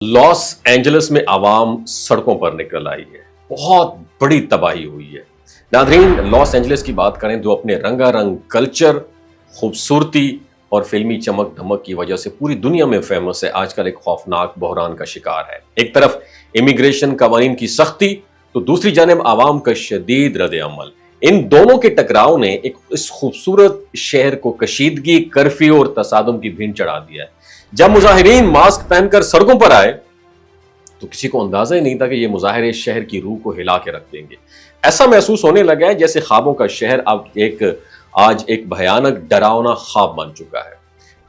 Los Angeles में आवाम सड़कों पर निकल आई है। बहुत बड़ी तबाही हुई है। नादरीन, लॉस एंजलिस की बात करें तो अपने रंगारंग कल्चर, खूबसूरती और फिल्मी चमक धमक की वजह से पूरी दुनिया में फेमस है। आजकल एक खौफनाक बहरान का शिकार है। एक तरफ इमिग्रेशन कवानीन की सख्ती तो दूसरी जानब आवाम का शदीद रद्द अमल। इन दोनों के टकराव ने इस खूबसूरत शहर को कशीदगी, कर्फ्यू और तसादुम की भीड़ चढ़ा दिया है। जब मुजाहिरीन मास्क पहनकर सड़कों पर आए तो किसी को अंदाजा ही नहीं था कि ये मुजाहिरे शहर की रूह को हिला के रख देंगे। ऐसा महसूस होने लगा है जैसे ख्वाबों का शहर अब आज एक भयानक डरावना ख्वाब बन चुका है।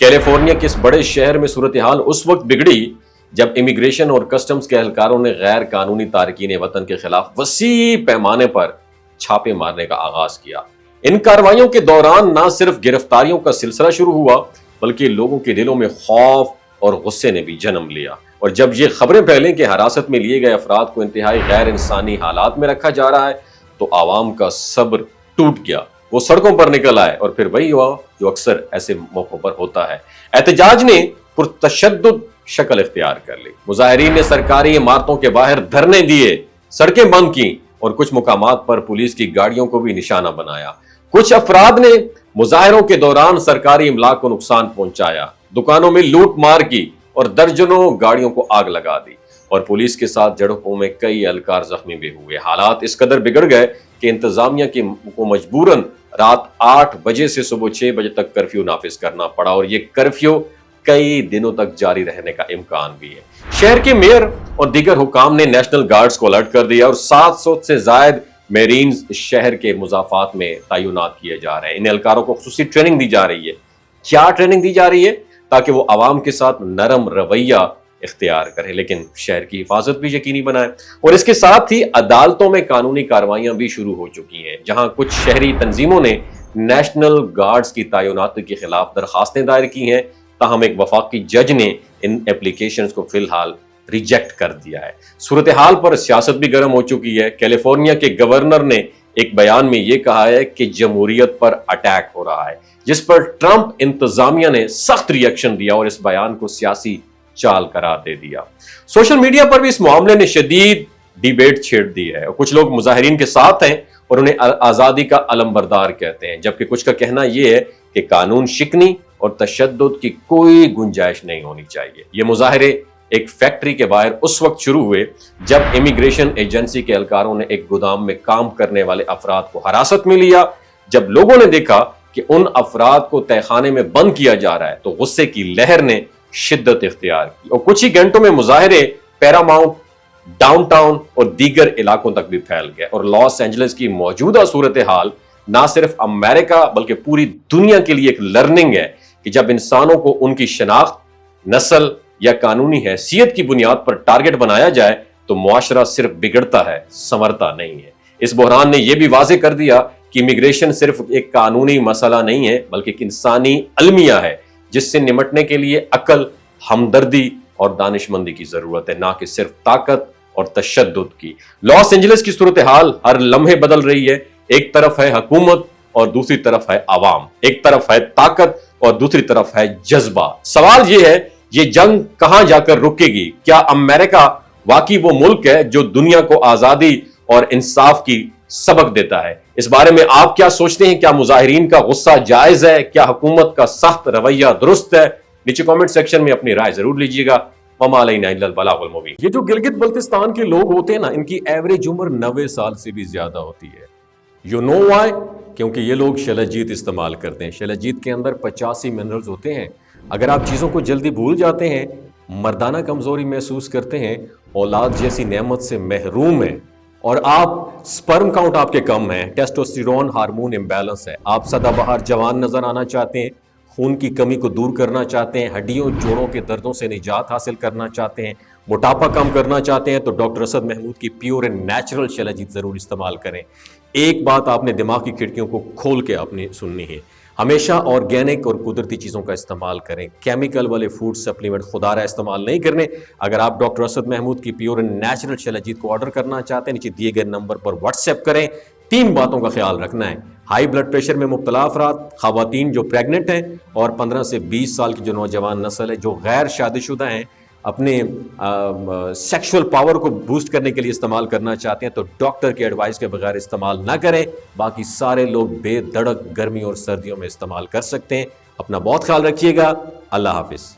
कैलिफोर्निया के इस बड़े शहर में सूरत हाल उस वक्त बिगड़ी जब इमिग्रेशन और कस्टम्स के एहलकारों ने गैर कानूनी तारकीन वतन के खिलाफ वसी पैमाने पर छापे मारने का आगाज किया। इन कार्रवाइयों के दौरान न सिर्फ गिरफ्तारियों का सिलसिला शुरू हुआ बल्कि लोगों के दिलों में खौफ और गुस्से ने भी जन्म लिया। और जब ये खबरें फैलें कि हिरासत में लिए गए अफराद को इंतहाई गैर इंसानी हालात में रखा जा रहा है तो आवाम का सब्र टूट गया। वो सड़कों पर निकल आए और फिर वही हुआ जो अक्सर ऐसे मौकों पर होता है। एहतजाज ने पुरतशद्दुद शक्ल इख्तियार कर ली। मुजाहिरीन ने सरकारी इमारतों के बाहर धरने दिए, सड़कें बंद की और कुछ मुकामात पर पुलिस की गाड़ियों को भी निशाना बनाया। कुछ अफराद ने मुजाहिरों के दौरान सरकारी इमलाक को नुकसान पहुंचाया, दुकानों में लूट मार की और दर्जनों गाड़ियों को आग लगा दी। और पुलिस के साथ झड़पों में कई एहलकार जख्मी भी हुए। हालात इस कदर बिगड़ गए कि इंतजामिया को मजबूरन रात 8 बजे से सुबह 6 बजे तक कर्फ्यू नाफिज करना पड़ा और ये कर्फ्यू कई दिनों तक जारी रहने का इम्कान भी है। शहर के मेयर और दीगर हुकाम ने नेशनल गार्ड्स को अलर्ट कर दिया और 700 से ज्यादा मेरीन्स शहर के मुजाफात में तैनात किए जा रहे हैं। इन एहलकारों को खुसूसी ट्रेनिंग दी जा रही है। क्या ट्रेनिंग दी जा रही है? ताकि वो आवाम के साथ नरम रवैया इख्तियार करें लेकिन शहर की हिफाजत भी यकीनी बनाए। और इसके साथ ही अदालतों में कानूनी कार्रवाइयां भी शुरू हो चुकी हैं, जहां कुछ शहरी तंजीमों ने नेशनल गार्ड्स की तैनाती के खिलाफ दरखास्तें दायर की हैं। ताहम एक वफाकी जज ने इन एप्लीकेशंस को फिलहाल रिजेक्ट कर दिया है। सूरत हाल पर सियासत भी गर्म हो चुकी है। कैलिफोर्निया के गवर्नर ने एक बयान में यह कहा है कि जमहूरियत पर अटैक हो रहा है, जिस पर ट्रंप इंतजामिया ने सख्त रिएक्शन दिया और इस बयान को सियासी चाल करार दे दिया। सोशल मीडिया पर भी इस मामले ने शदीद डिबेट छेड़ दी है और कुछ लोग मुजाहिरीन के साथ हैं और उन्हें आजादी का अलमबरदार कहते हैं, जबकि कुछ का कहना यह है कि कानून शिकनी और तशद्दुद की कोई गुंजाइश नहीं होनी चाहिए। ये मुजाहिरे एक फैक्ट्री के बाहर उस वक्त शुरू हुए जब इमिग्रेशन एजेंसी के एहलकारों ने एक गोदाम में काम करने वाले अफराद को हिरासत में लिया। जब लोगों ने देखा कि उन अफराद को तहखाने में बंद किया जा रहा है तो गुस्से की लहर ने शिद्दत इख्तियार की और कुछ ही घंटों में मुजाहिरे पैरामाउंट, डाउनटाउन और दीगर इलाकों तक भी फैल गए। और लॉस एंजलिस की मौजूदा सूरत हाल ना सिर्फ अमेरिका बल्कि पूरी दुनिया के लिए एक लर्निंग है कि जब इंसानों को उनकी शनाख्त, नस्ल या कानूनी हैसियत की बुनियाद पर टारगेट बनाया जाए तो मुआशरा सिर्फ बिगड़ता है, संवरता नहीं है। इस बहरान ने यह भी वाजे कर दिया कि इमिग्रेशन सिर्फ एक कानूनी मसला नहीं है बल्कि एक इंसानी अलमिया है जिससे निमटने के लिए अकल, हमदर्दी और दानिशमंदी की जरूरत है, ना कि सिर्फ ताकत और तशद्दुद की। लॉस एंजलिस की सूरत हाल हर लम्हे बदल रही है। एक तरफ है हुकूमत और दूसरी तरफ है आवाम, एक तरफ है ताकत और दूसरी तरफ है जज्बा। सवाल यह है, ये जंग कहां जाकर रुकेगी? क्या अमेरिका वाकई वो मुल्क है जो दुनिया को आजादी और इंसाफ की सबक देता है? इस बारे में आप क्या सोचते हैं? क्या मुजाहिरीन का गुस्सा जायज है? क्या हुकूमत का सख्त रवैया दुरुस्त है? नीचे कमेंट सेक्शन में अपनी राय जरूर लीजिएगा। ये जो गिलगित बल्तिस्तान के लोग होते हैं ना, इनकी एवरेज उम्र 90 साल से भी ज्यादा होती है। You know why? क्योंकि ये लोग शलजीत इस्तेमाल करते हैं। शलजीत के अंदर 85 मिनरल्स होते हैं। अगर आप चीज़ों को जल्दी भूल जाते हैं, मर्दाना कमजोरी महसूस करते हैं, औलाद जैसी नेमत से महरूम हैं और आप स्पर्म काउंट आपके कम है, टेस्टोस्टेरोन हार्मोन इम्बैलेंस है, आप सदाबहार जवान नजर आना चाहते हैं, खून की कमी को दूर करना चाहते हैं, हड्डियों जोड़ों के दर्दों से निजात हासिल करना चाहते हैं, मोटापा कम करना चाहते हैं तो डॉक्टर असद महमूद की प्योर एंड नेचुरल शलजीत जरूर इस्तेमाल करें। एक बात आपने दिमाग की खिड़कियों को खोल के अपनी सुननी है, हमेशा ऑर्गेनिक और कुदरती चीज़ों का इस्तेमाल करें। केमिकल वाले फूड सप्लीमेंट खुदारा इस्तेमाल नहीं करने। अगर आप डॉक्टर असद महमूद की प्योर एंड नेचुरल शलजीत को ऑर्डर करना चाहते हैं, नीचे दिए गए नंबर पर व्हाट्सएप करें। 3 बातों का ख्याल रखना है, हाई ब्लड प्रेशर में मुब्तला अफराद, खवातीन जो प्रेग्नेंट हैं और 15 से 20 साल की जो नौजवान नस्ल है जो गैर शादीशुदा हैं, اپنے سیکشول پاور کو بوسٹ کرنے کے لیے استعمال کرنا چاہتے ہیں تو ڈاکٹر کی ایڈوائس کے بغیر استعمال نہ کریں. باقی سارے لوگ بے دھڑک گرمی اور سردیوں میں استعمال کر سکتے ہیں. اپنا بہت خیال رکھیے گا. اللہ حافظ.